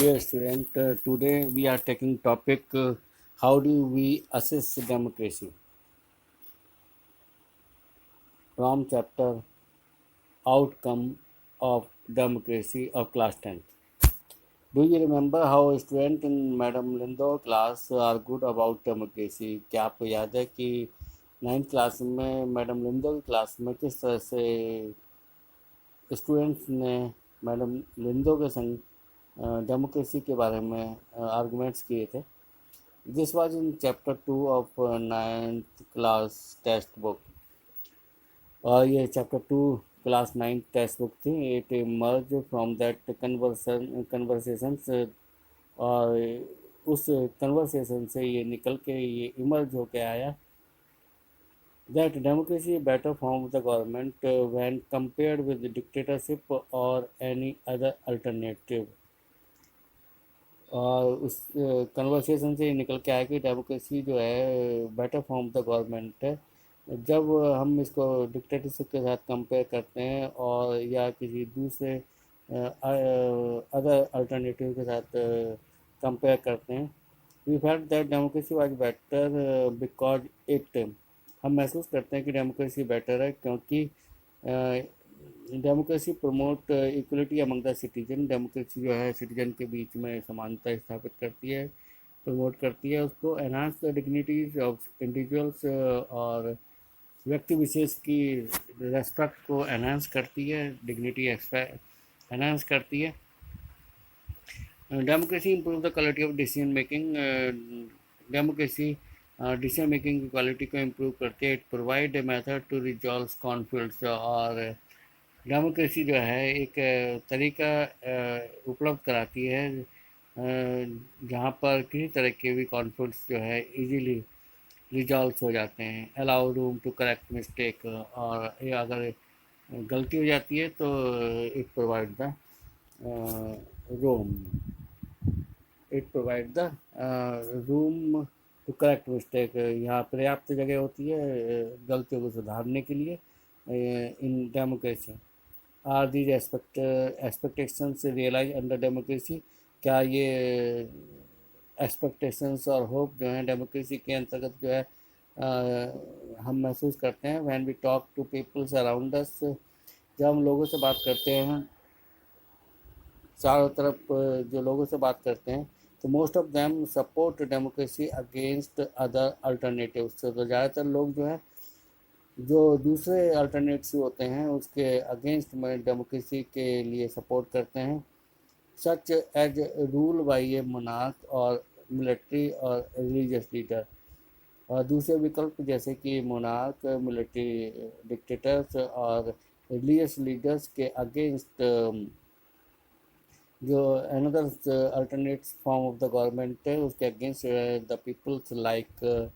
Dear student, today we are taking topic how do we assess democracy from chapter outcome of democracy of class 10th. Do you remember how student in Madam Lindo class are good about democracy? क्या आपको याद है कि 9th class में madam लिंदो की class में किस तरह से स्टूडेंट्स ने मैडम लिंदो के संग डेमोक्रेसी के बारे में आर्गूमेंट्स किए थे? This was in chapter 2 of 9th class textbook. और ये चैप्टर 2 क्लास 9 टेक्स्ट बुक थी. It emerge from that conversations. और उस कन्वर्सेशन से ये निकल के ये इमर्ज होके आया that democracy is better form of the government when compared with the dictatorship or any other alternative. और उस कन्वर्सेशन से निकल के आया कि डेमोक्रेसी जो है better form of the government है जब हम इसको डिक्टेटरशिप के साथ कंपेयर करते हैं और या किसी दूसरे अदर अल्टरनेटिव के साथ कंपेयर करते हैं. We felt that democracy was better because it. हम महसूस करते हैं कि डेमोक्रेसी बेटर है क्योंकि democracy promote equality among the citizen. Democracy जो है सिटीजन के बीच में समानता स्थापित करती है, प्रमोट करती है उसको. Enhance the dignities of individuals. और व्यक्ति विशेष की रेस्पेक्ट को एनहांस करती है, डिग्निटी एनहांस करती है. Democracy improve the quality of decision making. Democracy decision making की क्वालिटी को इम्प्रूव करती है. It provide a method to resolve conflicts. और डेमोक्रेसी जो है एक तरीका उपलब्ध कराती है जहाँ पर किसी तरह के भी कॉन्फ्लिक्ट्स जो है इजीली रिजॉल्व हो जाते हैं. Allow room to correct mistake. और ये अगर गलती हो जाती है तो it provide the room it provide the room to correct mistake. यहाँ पर्याप्त जगह होती है गलतियों को सुधारने के लिए in democracy. Are these expectations realise under democracy. क्या ये एक्सपेक्टेशंस और होप जो हैं डेमोक्रेसी के अंतर्गत जो है हम महसूस करते हैं when we talk to peoples around us. जब हम लोगों से बात करते हैं चारों तरफ जो लोगों से बात करते हैं तो most of them support democracy against other alternatives. तो ज़्यादातर लोग जो है जो दूसरे अल्टरनेटिव होते हैं उसके अगेंस्ट में डेमोक्रेसी के लिए सपोर्ट करते हैं. Such as rule by a monarch और मिलिट्री और रिलीजियस लीडर. और दूसरे विकल्प जैसे कि मोनार्क, मिलिट्री डिक्टेटर्स और रिलीजियस लीडर्स के अगेंस्ट जो another alternate form of the government है उसके against the peoples like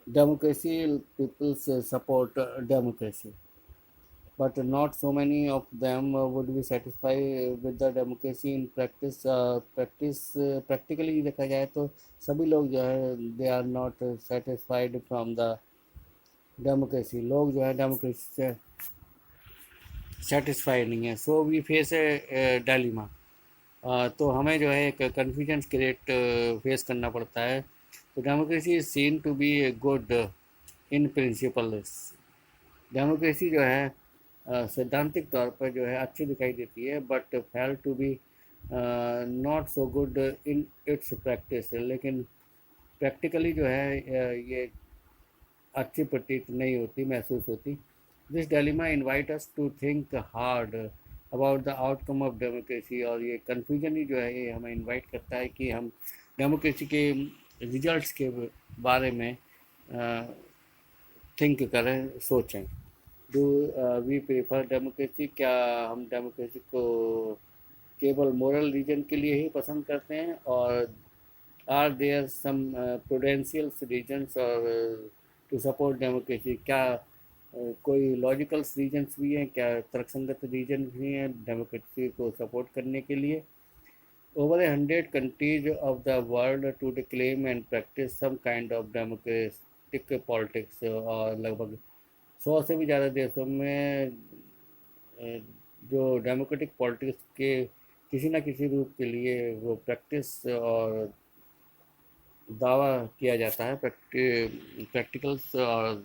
democracy. People's support democracy, but not so many of them would be satisfied with the democracy in practice. Practically देखा जाए तो सभी लोग जो है they are not satisfied from the democracy. लोग जो है डेमोक्रेसी से सेटिस्फाइड नहीं है. So we face a dilemma. तो हमें जो है एक कन्फ्यूजन क्रिएट फेस करना पड़ता है. तो democracy is seen to be good in principle. Democracy जो है सैद्धांतिक तौर पर जो है अच्छी दिखाई देती है but fail to be not so good in its practice. लेकिन प्रैक्टिकली जो है ये अच्छी प्रतीत नहीं होती, महसूस होती. This dilemma invite us to think hard about the outcome of democracy. और ये कन्फ्यूजन ही जो है ये हमें इनवाइट करता है कि हम डेमोक्रेसी के रिजल्ट्स के बारे में थिंक करें, सोचें. Do we prefer democracy. क्या हम डेमोक्रेसी को केवल मोरल रीजन के लिए ही पसंद करते हैं और are there some prudential reasons और टू सपोर्ट डेमोक्रेसी. क्या कोई लॉजिकल रीजन्स भी हैं, क्या तर्कसंगत रीजन भी हैं डेमोक्रेसी को सपोर्ट करने के लिए. Over 100 countries of the world to claim and practice some kind of democratic politics. और लगभग 100 से भी ज़्यादा देशों में जो डेमोक्रेटिक पॉलिटिक्स के किसी न किसी रूप के लिए वो प्रैक्टिस और दावा किया जाता है, प्रैक्टिकल्स, और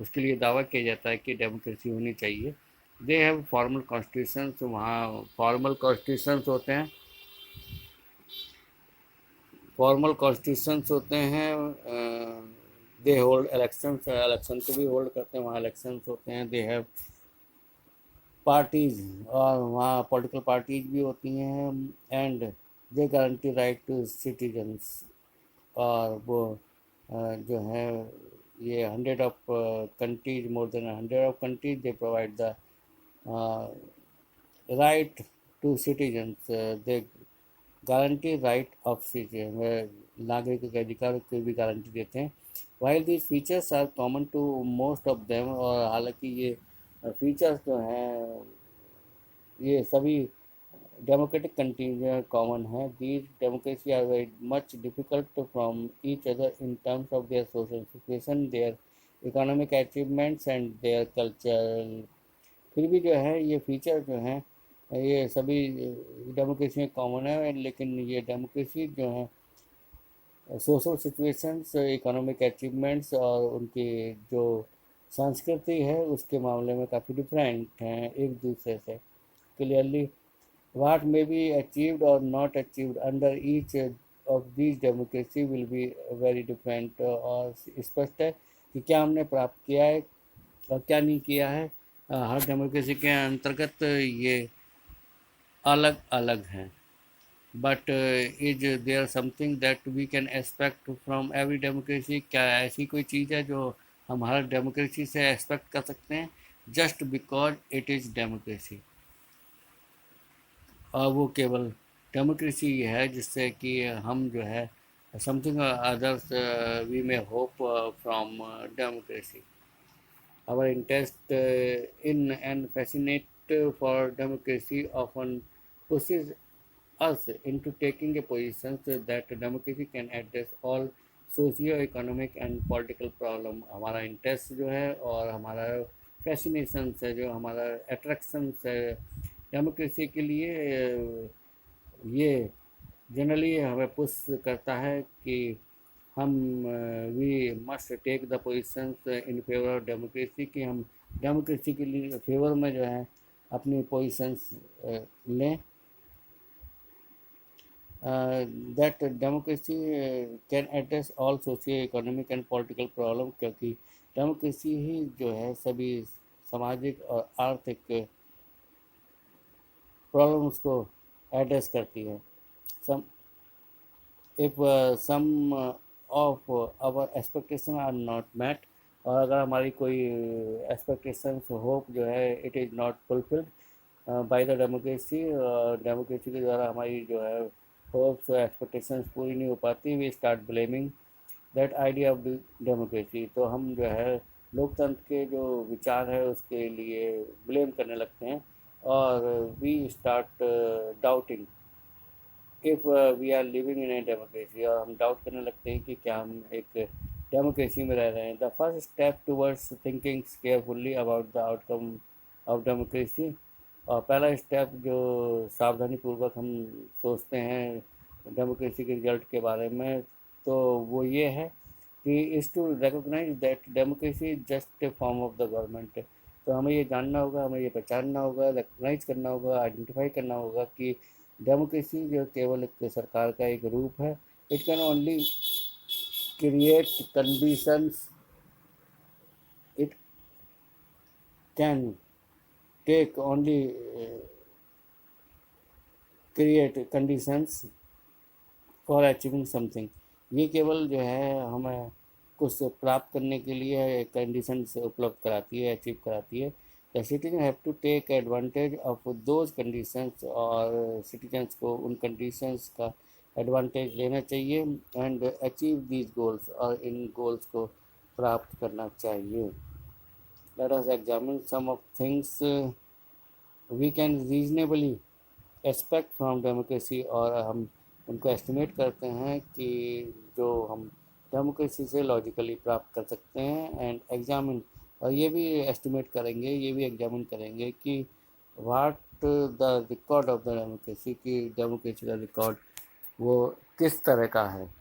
उसके लिए दावा किया जाता है कि डेमोक्रेसी होनी चाहिए। दे हैव फॉर्मल कॉन्स्टिट्यूशंस, वहाँ फॉर्मल कॉन्स्टिट्यूशंस होते हैं, फॉर्मल कॉन्स्टिट्यूशंस होते हैं। दे होल्ड इलेक्शंस, इलेक्शन को भी होल्ड करते हैं, वहाँ इलेक्शंस होते हैं। दे हैव पार्टीज, और वहाँ पॉलिटिकल पार्टीज भी होती हैं। And they guarantee right to citizens, और वो जो है ये 100 of countries, more than 100 of countries, they provide the right to citizens, they guarantee right of citizen, नागरिकों के अधिकार को भी गारंटी देते हैं। While these features are common to most of them, और हालांकि ये फीचर्स जो हैं ये सभी डेमोक्रेटिक कंट्रीज में कॉमन है। These democracy are very much difficult from each other in terms of their social situation, their economic achievements and their culture. फिर भी जो है ये फीचर जो हैं ये सभी डेमोक्रेसी में कॉमन है, लेकिन ये डेमोक्रेसी जो है सोशल सिचुएशंस, इकोनॉमिक अचीवमेंट्स और उनकी जो संस्कृति है उसके मामले में काफ़ी डिफरेंट हैं एक दूसरे से। Clearly what may be achieved or not achieved under each of these democracy will be very different, और स्पष्ट है कि क्या हमने प्राप्त किया है और क्या नहीं किया है हर डेमोक्रेसी के अंतर्गत ये अलग अलग हैं। But is there something that we can expect from every democracy, क्या ऐसी कोई चीज़ है जो हम हर डेमोक्रेसी से एक्सपेक्ट कर सकते हैं just because it is democracy? और वो केवल डेमोक्रेसी है जिससे कि हम जो है something others we may hope from democracy. Our interest in and fascinate for democracy often pushes us into taking a position so that democracy can address all socio-economic and political problem। हमारा interest जो है और हमारा fascination है, जो हमारा attraction है democracy के लिए, ये जनरली हमें पुश करता है कि हम we must take the positions in favour of democracy, कि हम डेमोक्रेसी के लिए फेवर में जो है अपनी पोजिशंस लें। That democracy can address all socio economic and political problem, क्योंकि डेमोक्रेसी ही जो है सभी सामाजिक और आर्थिक प्रॉब्लम्स को एड्रेस करती है। Some if some of our expectation are not met, और अगर हमारी कोई एक्सपेक्टेशंस होप जो है it is not fulfilled by the democracy, democracy के द्वारा हमारी जो है होप्स और एक्सपेक्टेशंस पूरी नहीं हो पाती, we start blaming that idea of democracy. तो हम जो है लोकतंत्र के जो विचार है उसके लिए ब्लेम करने लगते हैं, और we start doubting if we are living in a democracy, और हम डाउट करने लगते हैं कि क्या हम एक डेमोक्रेसी में रह रहे हैं। The first step towards thinking carefully about the outcome of democracy, और पहला स्टेप जो सावधानी पूर्वक हम सोचते हैं डेमोक्रेसी के रिजल्ट के बारे में, तो वो ये है कि is to recognise that democracy is just a form of the government. तो हमें ये जानना होगा, हमें ये पहचानना होगा, रिकोगनाइज करना होगा, आइडेंटिफाई करना होगा कि डेमोक्रेसी जो केवल एक सरकार का एक रूप है। It can only create conditions, it can take only create conditions for achieving something. ये केवल जो है हमें कुछ प्राप्त करने के लिए कंडीशंस उपलब्ध कराती है, अचीव कराती है। The citizen have to take advantage of those conditions, और सिटीजन्स को उन कंडीशंस का एडवांटेज लेना चाहिए एंड अचीव दीज गोल्स, और इन गोल्स को प्राप्त करना चाहिए। Let us examine some of things we can reasonably expect from democracy, और हम उनको एस्टिमेट करते हैं कि जो हम डेमोक्रेसी से लॉजिकली प्राप्त कर सकते हैं। एंड एग्जामिन, और ये भी एस्टिमेट करेंगे, ये भी एग्जामिन करेंगे कि what the record of the democracy, कि डेमोक्रेसी का रिकॉर्ड वो किस तरह का है।